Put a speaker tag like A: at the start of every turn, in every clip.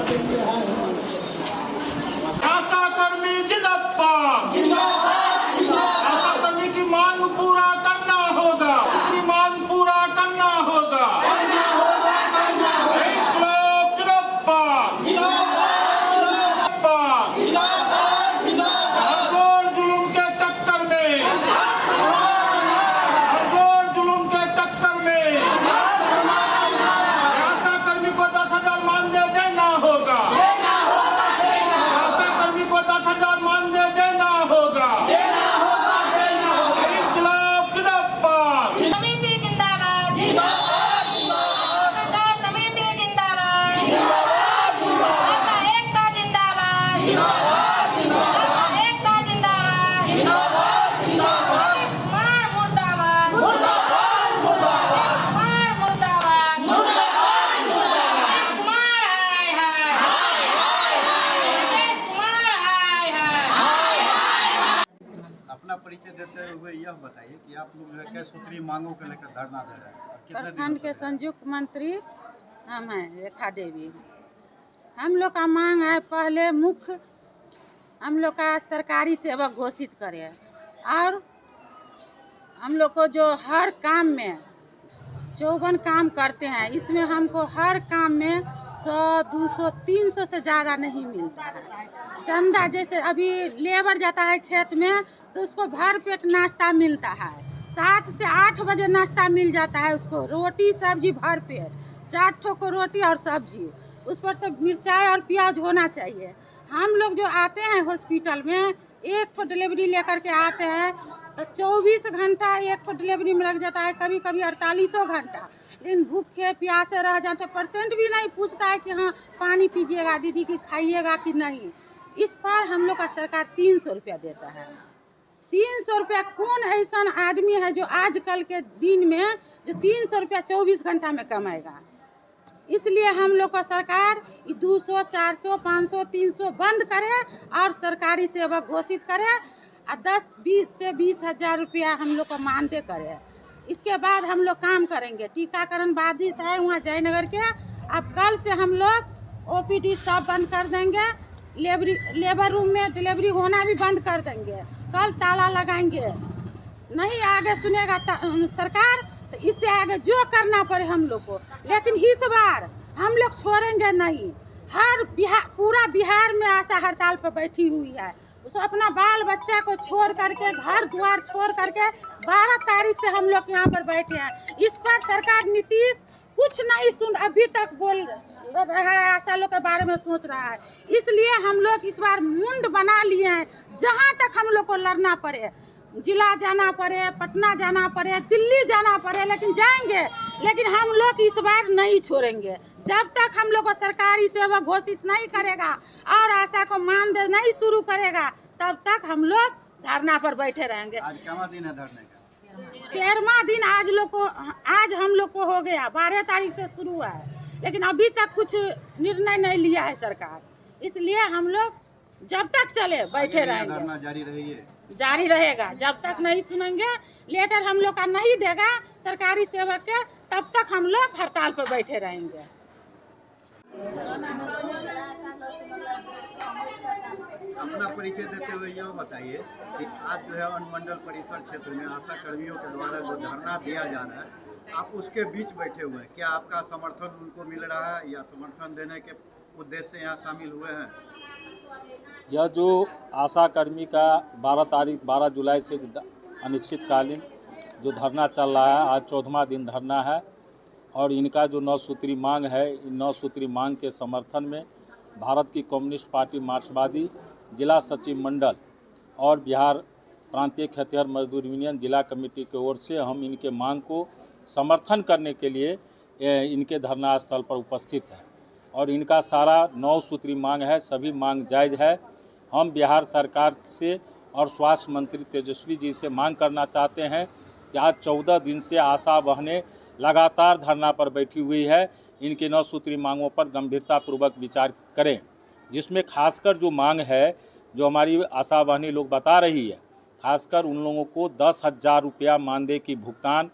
A: आशा कर्मी जिंदाबाद, आशा कर्मी की मांग पूरा करना होगा, अपनी मांग पूरा करना होगा। इंकलाब जिंदाबाद, हरदोर जुल्म के टक्कर में, हरदोर जुल्म के टक्कर में आशा कर्मी को 10,000 मानदेय देना होगा, आशा कर्मी को 10,000 मानदेय देना होगा। इंकलाब जिंदाबाद,
B: समिति जिंदाबाद, सरकार समिति जिंदाबाद, आशा एकता जिंदाबाद, आशा एकता जिंदाबाद, नीतीश कुमार मुर्दाबाद, नीतीश कुमार हाय हाय, नीतीश कुमार हाय हाय।
C: अपना परिचय देते हुए यह बताइए कि आप लोग जो है क्या सूत्री मांगों को लेकर धरना दे रहे हैं और कितने दिनों
D: प्रखंड
C: से
D: के संयुक्त मंत्री हम हैं रेखा देवी। हम लोग का मांग है पहले मुख्य हम लोग का सरकारी सेवक घोषित करें और हम लोग को जो हर काम में 54 काम करते हैं इसमें हमको हर काम में 100, 200, 300 से ज़्यादा नहीं मिलता है। चंदा जैसे अभी लेबर जाता है खेत में तो उसको भर पेट नाश्ता मिलता है, 7 से 8 बजे नाश्ता मिल जाता है उसको, रोटी सब्जी भर पेट, 4 ठो को रोटी और सब्जी, उस पर सब मिर्चाई और प्याज होना चाहिए। हम लोग जो आते हैं हॉस्पिटल में एक ठो डिलीवरी लेकर के आते हैं तो 24 घंटा एक ठो डिलीवरी में लग जाता है, कभी कभी 48 घंटा, लेकिन भूखे प्यासे रह जाते। पेशेंट भी नहीं पूछता है कि हाँ पानी पीजिएगा दीदी कि खाइएगा कि नहीं। इस पर हम लोग का सरकार 300 रुपया देता है। 300 रुपया कौन ऐसा आदमी है जो आजकल के दिन में जो 300 रुपया 24 घंटा में कमाएगा। इसलिए हम लोग का सरकार 200, 400, 500, 300 बंद करे और सरकारी सेवक घोषित करे और 10, 20 से 20,000 रुपया हम लोग को मानदेय करे। इसके बाद हम लोग काम करेंगे। टीकाकरण बाधित है वहाँ जयनगर के, अब कल से हम लोग OPD सब बंद कर देंगे, लेबर रूम में डिलीवरी होना भी बंद कर देंगे, कल ताला लगाएंगे। नहीं आगे सुनेगा सरकार तो इससे आगे जो करना पड़े हम लोग को, लेकिन इस बार हम लोग छोड़ेंगे नहीं। पूरा बिहार में आशा हड़ताल पर बैठी हुई है, उसको अपना बाल बच्चा को छोड़ करके घर द्वार छोड़ करके 12 तारीख से हम लोग यहाँ पर बैठे हैं। इस पर सरकार नीतीश कुछ नहीं सुन अभी तक बोल रहा है, आशा लोग के बारे में सोच रहा है। इसलिए हम लोग इस बार मुंड बना लिए हैं, जहाँ तक हम लोग को लड़ना पड़े, जिला जाना पड़े, पटना जाना पड़े, दिल्ली जाना पड़े, लेकिन जाएंगे। लेकिन हम लोग इस बार नहीं छोड़ेंगे जब तक हम लोग को सरकारी सेवा घोषित नहीं करेगा और आशा को मानदेय नहीं शुरू करेगा, तब तक हम लोग धरना पर बैठे रहेंगे।
C: आज क्या दिन है धरने का?
D: 13वां दिन आज हम लोग को हो गया, 12 तारीख से शुरू हुआ है, लेकिन अभी तक कुछ निर्णय नहीं लिया है सरकार। इसलिए हम लोग जब तक चले बैठे रहेंगे,
C: धरना
D: जारी रहेगा जब तक नहीं सुनेंगे, लेटर हम लोग का नहीं देगा सरकारी सेवक के, तब तक हम लोग हड़ताल पर बैठे रहेंगे।
C: अपना परिचय देते हुए यह बताइए कि आज जो है अनुमंडल परिसर क्षेत्र में आशा कर्मियों के द्वारा जो धरना दिया जा रहा है, आप उसके बीच बैठे हुए हैं, क्या आपका समर्थन उनको मिल रहा है या समर्थन देने के उद्देश्य से यहाँ शामिल हुए हैं?
E: यह जो आशा कर्मी का 12 जुलाई से अनिश्चितकालीन जो धरना चल रहा है, आज 14वां दिन धरना है और इनका जो 9 सूत्री मांग है, इन 9 सूत्री मांग के समर्थन में भारत की कम्युनिस्ट पार्टी मार्क्सवादी जिला सचिव मंडल और बिहार प्रांतीय खेतिहर मजदूर यूनियन जिला कमेटी की ओर से हम इनके मांग को समर्थन करने के लिए इनके धरना स्थल पर उपस्थित हैं और इनका सारा 9 सूत्री मांग है, सभी मांग जायज़ है। हम बिहार सरकार से और स्वास्थ्य मंत्री तेजस्वी जी से मांग करना चाहते हैं कि आज 14 दिन से आशा बहनें लगातार धरना पर बैठी हुई है, इनके 9 सूत्री मांगों पर गंभीरतापूर्वक विचार करें, जिसमें खासकर जो मांग है जो हमारी आशा बहनी लोग बता रही है, खासकर उन लोगों को 10,000 रुपया मानदेय की भुगतान।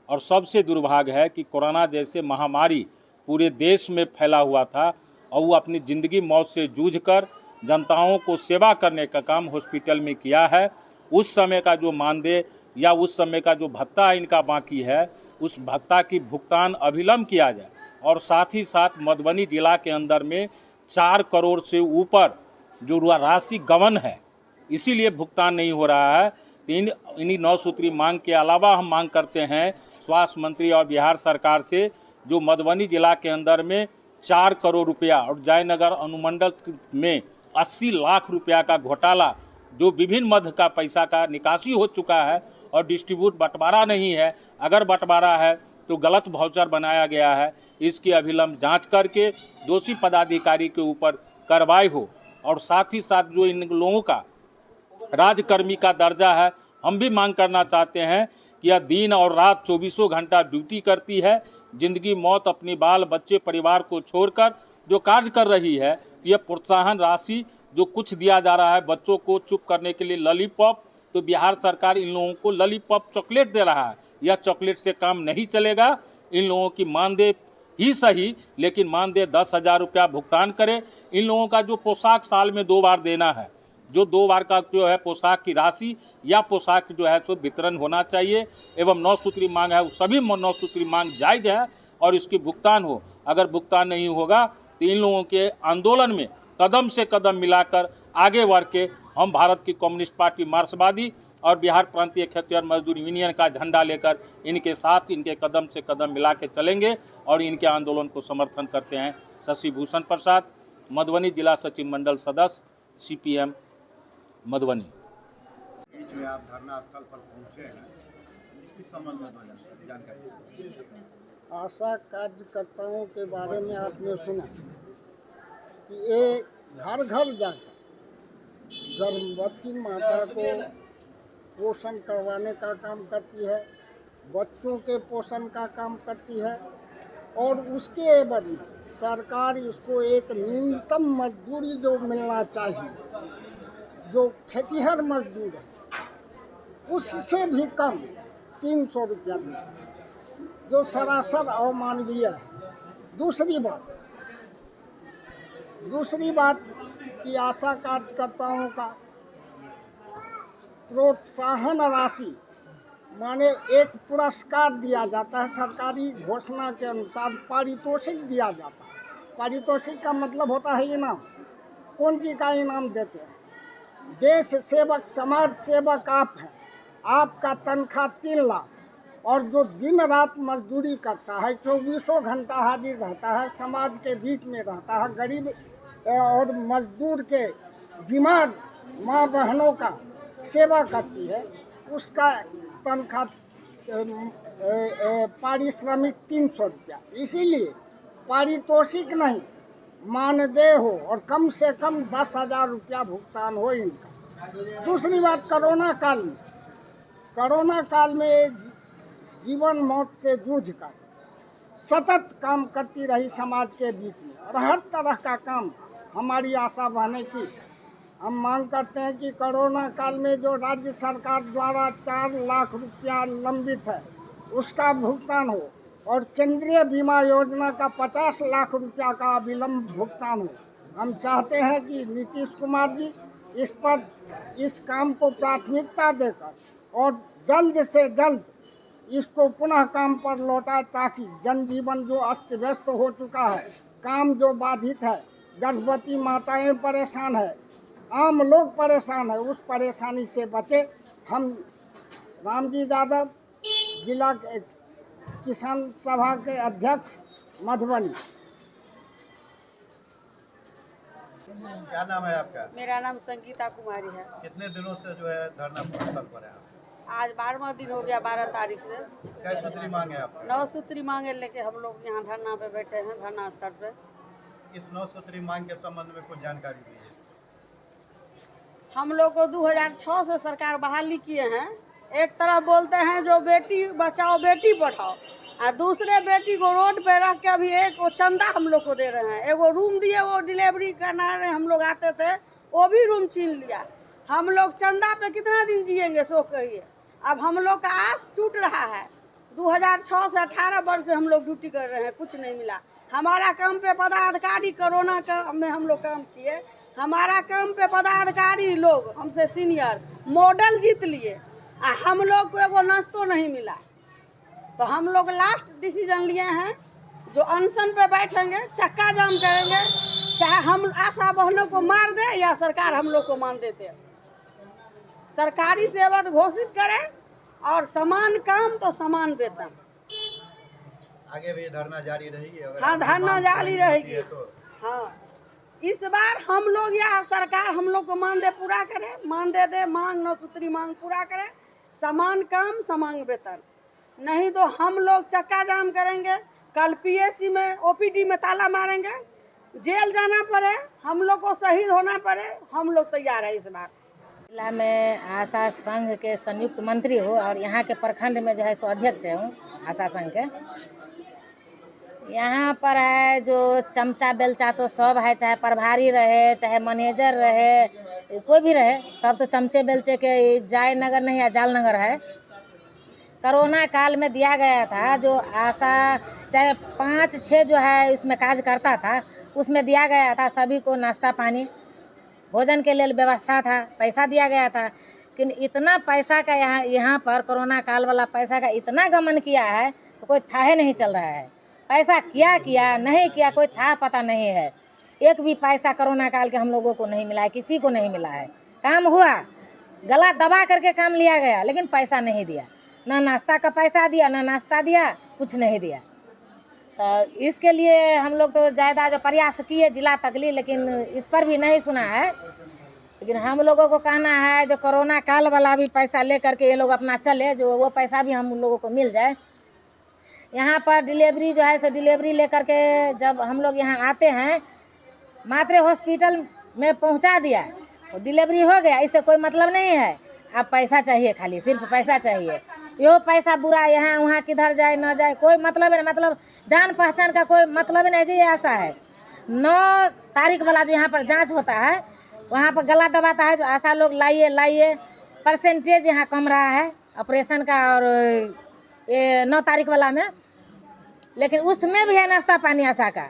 E: और सबसे दुर्भाग्य है कि कोरोना जैसे महामारी पूरे देश में फैला हुआ था और वो अपनी ज़िंदगी मौत से जूझकर जनताओं को सेवा करने का काम हॉस्पिटल में किया है। उस समय का जो मानदेय या उस समय का जो भत्ता इनका बाकी है, उस भत्ता की भुगतान अविलंब किया जाए। और साथ ही साथ मधुबनी जिला के अंदर में 4 करोड़ से ऊपर जो राशि गबन है, इसीलिए भुगतान नहीं हो रहा है। इन्हीं 9 सूत्री मांग के अलावा हम मांग करते हैं स्वास्थ्य मंत्री और बिहार सरकार से, जो मधुबनी जिला के अंदर में 4 करोड़ रुपया और जयनगर अनुमंडल में 80 लाख रुपया का घोटाला, जो विभिन्न मद का पैसा का निकासी हो चुका है और डिस्ट्रीब्यूट बंटवारा नहीं है, अगर बंटवारा है तो गलत वाउचर बनाया गया है, इसकी अविलंब जांच करके दोषी पदाधिकारी के ऊपर कार्रवाई हो। और साथ ही साथ जो इन लोगों का राजकर्मी का दर्जा है, हम भी मांग करना चाहते हैं कि यह दिन और रात 24 घंटा ड्यूटी करती है, जिंदगी मौत अपनी बाल बच्चे परिवार को छोड़कर जो कार्य कर रही है, यह प्रोत्साहन राशि जो कुछ दिया जा रहा है बच्चों को चुप करने के लिए लॉलीपॉप, तो बिहार सरकार इन लोगों को लॉलीपॉप चॉकलेट दे रहा है। यह चॉकलेट से काम नहीं चलेगा। इन लोगों की मानदेय ही सही, लेकिन मानदेय 10,000 रुपया भुगतान करे। इन लोगों का जो पोशाक साल में 2 बार देना है, जो 2 बार का जो है पोशाक की राशि या पोशाक जो है सो वितरण होना चाहिए। एवं 9 सूत्री मांग है, सभी 9 सूत्री मांग जायज़ है और इसकी भुगतान हो। अगर भुगतान नहीं होगा तो इन लोगों के आंदोलन में कदम से कदम मिलाकर आगे बढ़ के हम भारत की कम्युनिस्ट पार्टी मार्क्सवादी और बिहार प्रांतीय खेतिहर मजदूर यूनियन का झंडा लेकर इनके साथ इनके कदम से कदम मिला के चलेंगे और इनके आंदोलन को समर्थन करते हैं। शशि भूषण प्रसाद, मधुबनी जिला सचिव मंडल सदस्य, CPM मधुबनी।
C: बीच में आप धरना स्थल पर पहुंचे हैं, इस संबंध में जानकारी।
F: आशा कार्यकर्ताओं के बारे में आपने सुना कि ये घर घर जाकर गर्भवती माता को पोषण करवाने का काम करती है, बच्चों के पोषण का काम करती है और उसके एवज में सरकार इसको एक न्यूनतम मजदूरी जो मिलना चाहिए, जो खेतिहर मजदूर है, उससे भी कम 300 रुपया मिलता है, जो सरासर अमानवीय है। दूसरी बात कि आशा कार्यकर्ताओं का प्रोत्साहन राशि माने एक पुरस्कार दिया जाता है, सरकारी घोषणा के अनुसार पारितोषिक दिया जाता है। पारितोषिक का मतलब होता है इनाम। कौन चीज़ का इनाम देते हैं? देश सेवक, समाज सेवक आप हैं, आपका तनख्वाह 3 लाख और जो दिन रात मजदूरी करता है, 24 घंटा हाजिर रहता है, समाज के बीच में रहता है, गरीब और मजदूर के बीमार माँ बहनों का सेवा करती है, उसका तनख्वाह पारिश्रमिक 300 रुपया। इसीलिए पारितोषिक नहीं, मानदेय हो और कम से कम 10,000 रुपया भुगतान हो इनका। दूसरी बात, कोरोना काल में जीवन मौत से जूझकर सतत काम करती रही समाज के बीच में और हर तरह का काम हमारी आशा बहने की। हम मांग करते हैं कि कोरोना काल में जो राज्य सरकार द्वारा 4 लाख रुपया लंबित है उसका भुगतान हो और केंद्रीय बीमा योजना का 50 लाख रुपया का अविलंब भुगतान हो। हम चाहते हैं कि नीतीश कुमार जी इस काम को प्राथमिकता देकर और जल्द से जल्द इसको पुनः काम पर लौटाए, ताकि जनजीवन जो अस्त व्यस्त हो चुका है, काम जो बाधित है, गर्भवती माताएं परेशान है, आम लोग परेशान है, उस परेशानी से बचे। हम रामजी यादव, जिला किसान सभा के अध्यक्ष, मधुबनी।
C: क्या नाम है आपका?
G: मेरा नाम संगीता कुमारी है।
C: कितने दिनों से जो है धरना स्थल पर है?
G: आज 12वां दिन हो गया, 12 तारीख से।
C: क्या सूत्री मांग है आपकी?
G: 9 सूत्री मांगे लेके हम लोग यहाँ धरना पे बैठे हैं, धरना स्थल पे।
C: इस 9 सूत्री मांग के संबंध में कुछ जानकारी दीजिए।
G: हम लोग को 2006 से सरकार बहाली किए हैं। एक तरफ बोलते हैं जो बेटी बचाओ बेटी पढ़ाओ, और दूसरे बेटी को रोड पे रख के अभी एक वो चंदा हम लोग को दे रहे हैं। एगो रूम दिए, वो डिलीवरी करना हम लोग आते थे, वो भी रूम छीन लिया। हम लोग चंदा पे कितना दिन जिएंगे सो कहिए। अब हम लोग का आस टूट रहा है। 2006 से 18 वर्ष से हम लोग ड्यूटी कर रहे हैं, कुछ नहीं मिला। हमारा काम पे पदाधिकारी कोरोना का में हम लोग काम किए, हमारा काम पे पदाधिकारी लोग हमसे सीनियर मॉडल जीत लिए, हम लोग को एगो नाश्तो नहीं मिला। तो हम लोग लास्ट डिसीजन लिए हैं जो अनशन पे बैठेंगे, चक्का जाम करेंगे, चाहे हम आशा बहनों को मार दे या सरकार हम लोग को मान देते। सरकारी सेवा घोषित करे और समान काम तो समान वेतन।
C: आगे भी धरना जारी रहेगी?
G: हाँ, धरना जारी रहेगी। हाँ, इस बार हम लोग या सरकार हम लोग को मानदेय पूरा करे, मानदेय दे, मांग 9 सूत्री मांग पूरा करे, समान काम समान वेतन। नहीं तो हम लोग चक्का जाम करेंगे, कल पीएससी में ओपीडी में ताला मारेंगे, जेल जाना पड़े, हम लोग को शहीद होना पड़े, हम लोग तैयार है इस बार।
B: जिला में आशा संघ के संयुक्त मंत्री हो और यहाँ के प्रखंड में जो है सो अध्यक्ष हूँ आशा संघ के। यहाँ पर है जो चमचा बेलचा तो सब है, चाहे प्रभारी रहे चाहे मैनेजर रहे कोई भी रहे, सब तो चमचे बेलचे के जयनगर नहीं है जाल नगर है। कोरोना काल में दिया गया था जो आशा चाहे 5-6 जो है इसमें काज करता था, उसमें दिया गया था सभी को नाश्ता पानी भोजन के लिए व्यवस्था था, पैसा दिया गया था। लेकिन इतना पैसा का यहाँ पर कोरोना काल वाला पैसा का इतना गमन किया है तो कोई था नहीं चल रहा है। पैसा किया नहीं किया कोई था पता नहीं है। एक भी पैसा कोरोना काल के हम लोगों को नहीं मिला है, किसी को नहीं मिला है। काम हुआ, गला दबा करके काम लिया गया, लेकिन पैसा नहीं दिया, ना नाश्ता का पैसा दिया ना नाश्ता दिया, कुछ नहीं दिया। तो इसके लिए हम लोग तो ज़्यादा जो प्रयास किए जिला तकली, लेकिन इस पर भी नहीं सुना है। लेकिन हम लोगों को कहना है जो कोरोना काल वाला भी पैसा ले करके ये लोग अपना चले, जो वो पैसा भी हम लोगों को मिल जाए। यहाँ पर डिलीवरी जो है सो डिलीवरी ले करके जब हम लोग यहाँ आते हैं, मातृ हॉस्पिटल में पहुँचा दिया तो डिलीवरी हो गया, इससे कोई मतलब नहीं है। अब पैसा चाहिए, खाली सिर्फ पैसा चाहिए। यो पैसा बुरा यहाँ वहाँ किधर जाए ना जाए कोई मतलब नहीं, मतलब जान पहचान का कोई मतलब नहीं जी। ऐसा है 9 तारीख वाला जो यहाँ पर जांच होता है वहाँ पर गला दबाता है जो आशा लोग लाइए परसेंटेज यहाँ कम रहा है ऑपरेशन का और ये 9 तारीख वाला में। लेकिन उसमें भी है नाश्ता पानी आशा का,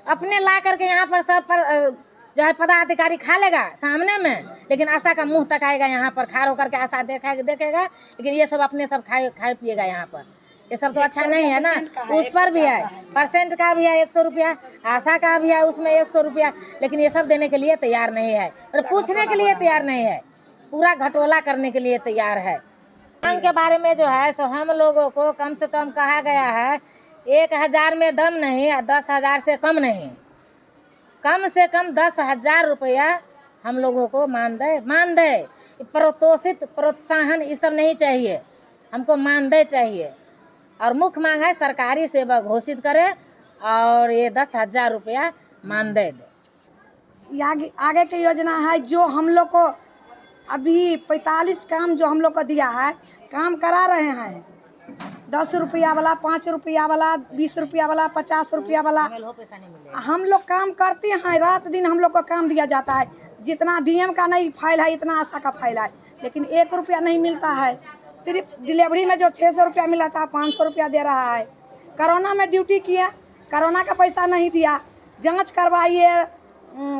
B: अपने ला करके यहाँ पर सब पर जो है पदाधिकारी खा लेगा सामने में, लेकिन आशा का मुंह तक आएगा यहाँ पर खार होकर के आशा देखेगा, लेकिन ये सब अपने सब खाए पिएगा यहाँ पर। ये सब तो अच्छा नहीं है ना। उस पर भी है परसेंट का भी है 100 रुपया, आशा का भी है उसमें 100 रुपया, लेकिन ये सब देने के लिए तैयार नहीं है, तो पूछने के लिए तैयार नहीं है, पूरा घटोला करने के लिए तैयार है। मांग के बारे में जो है सो हम लोगों को कम से कम कहा गया है 1000 में दम नहीं, 10,000 से कम नहीं, कम से कम 10,000 रुपया हम लोगों को मानदेय प्रोत्साहन ये सब नहीं चाहिए, हमको मानदेय चाहिए। और मुख्य मांग है सरकारी सेवा घोषित करे और ये 10,000 रुपया मानदेय दे।
H: आगे की योजना है जो हम लोग को अभी 45 काम जो हम लोग को दिया है, काम करा रहे हैं। 10 रुपया वाला, 5 रुपया वाला, 20 रुपया वाला, 50 रुपया वाला, हम लोग काम करते हैं। रात दिन हम लोग को काम दिया जाता है। जितना डीएम का नहीं फाइल है इतना आशा का फाइल है, लेकिन 1 रुपया नहीं मिलता है। सिर्फ डिलीवरी में जो 600 रुपया मिला था 500 रुपया दे रहा है। कोरोना में ड्यूटी किया, कोरोना का पैसा नहीं दिया। जांच करवाइए,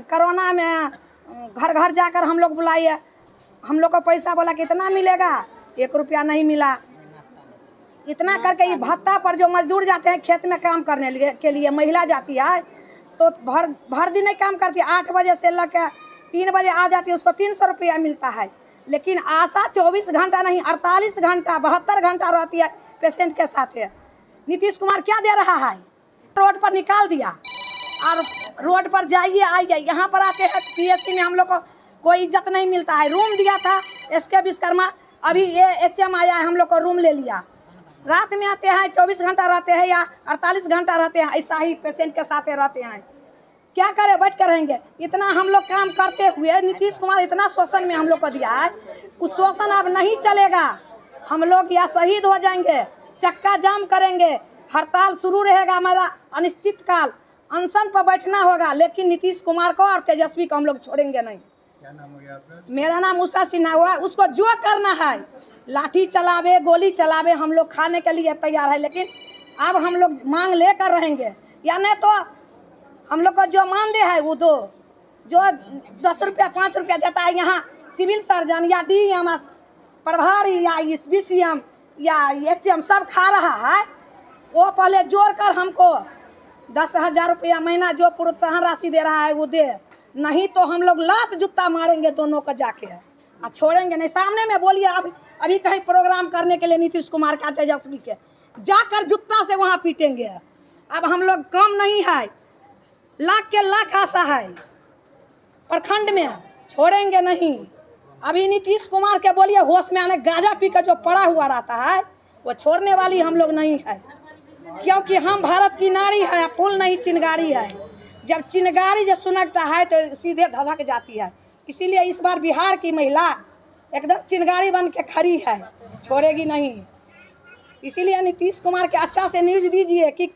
H: कोरोना में घर घर जाकर हम लोग बुलाइए, हम लोग को पैसा बोला कितना मिलेगा, 1 रुपया नहीं मिला। इतना करके ये भत्ता पर जो मजदूर जाते हैं खेत में काम करने के लिए, महिला जाती है तो भर दिन नहीं काम करती है, 8 बजे से लेकर 3 बजे आ जाती है, उसको 300 रुपया मिलता है। लेकिन आशा 24 घंटा नहीं 48 घंटा 72 घंटा रहती है पेशेंट के साथ है। नीतीश कुमार क्या दे रहा है, रोड पर निकाल दिया और रोड पर जाइए आइए। यहाँ पर आते हैं पीएससी में हम लोग को कोई इज्जत नहीं मिलता है। रूम दिया था SK विश्वकर्मा, अभी ये HM आया है हम लोग को रूम ले लिया। रात में आते हैं 24 घंटा रहते हैं या 48 घंटा रहते हैं, ऐसा ही पेशेंट के साथ रहते हैं। क्या करें, बैठ कर रहेंगे। इतना हम लोग काम करते हुए नीतीश कुमार इतना शोषण में हम लोग को दिया है, उस शोषण अब नहीं चलेगा। हम लोग या शहीद हो जाएंगे, चक्का जाम करेंगे, हड़ताल शुरू रहेगा हमारा अनिश्चित काल, अनशन पर बैठना होगा। लेकिन नीतीश कुमार को और तेजस्वी को हम लोग छोड़ेंगे नहीं।
C: क्या नाम हो गया आपका?
H: मेरा नाम उषा सिन्हा हुआ। उसको जो करना है, लाठी चलावे गोली चलावे, हम लोग खाने के लिए तैयार है। लेकिन अब हम लोग मांग लेकर रहेंगे। या नहीं तो हम लोग को जो मानदेय है वो दो, जो 10 रुपया 5 रुपया देता है यहाँ सिविल सर्जन या DM प्रभारी या BCM या HM सब खा रहा है, वो पहले जोड़ कर हमको 10,000 रुपया महीना जो प्रोत्साहन राशि दे रहा है वो दे, नहीं तो हम लोग लात जूता मारेंगे दोनों को जाके और छोड़ेंगे नहीं। सामने में बोलिए अभी कहीं प्रोग्राम करने के लिए नीतीश कुमार का तेजस्वी के जाकर जूता से वहाँ पीटेंगे। अब हम लोग कम नहीं है, लाख के लाख आशा है प्रखंड में, छोड़ेंगे नहीं। अभी नीतीश कुमार के बोलिए होश में आने, गांजा पी कर जो पड़ा हुआ रहता है वो छोड़ने वाली हम लोग नहीं है, क्योंकि हम भारत की नारी है, फूल नहीं चिंगारी है। जब चिंगारी जो सुनकता है तो सीधे धधक जाती है, इसीलिए इस बार बिहार की महिला एकदम चिंगारी बन के खड़ी है, छोड़ेगी नहीं। इसीलिए नीतीश कुमार के अच्छा से न्यूज़ दीजिए कि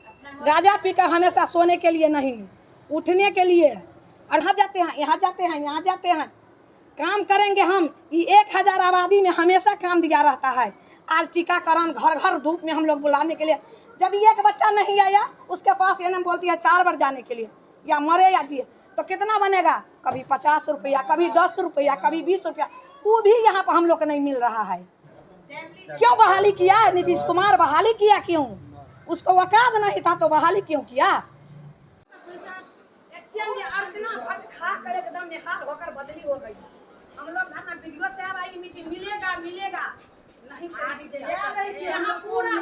H: गांजा पी कर हमेशा सोने के लिए नहीं, उठने के लिए, और यहाँ जाते हैं यहाँ जाते हैं यहाँ जाते हैं, काम करेंगे हम। ये 1000 आबादी में हमेशा काम दिया रहता है। आज टीकाकरण घर घर धूप में हम लोग बुलाने के लिए, जब एक बच्चा नहीं आया उसके पास एनएम बोलती है 4 बार जाने के लिए, या मरे या जिए, तो कितना बनेगा? कभी 50 रुपया, कभी 10 रुपया, कभी 20 रुपया, वो भी यहाँ पर हम लोग को नहीं मिल रहा है। क्यों बहाली किया नीतीश कुमार? बहाली किया क्यों? उसको औकात नहीं था तो बहाली क्यों किया? अर्चना भट्ट खा कर एकदम निहाल होकर बदली हो गई। हम लोग वीडियो से आई मीटिंग मिलेगा नहीं से नहीं, यहाँ पूरा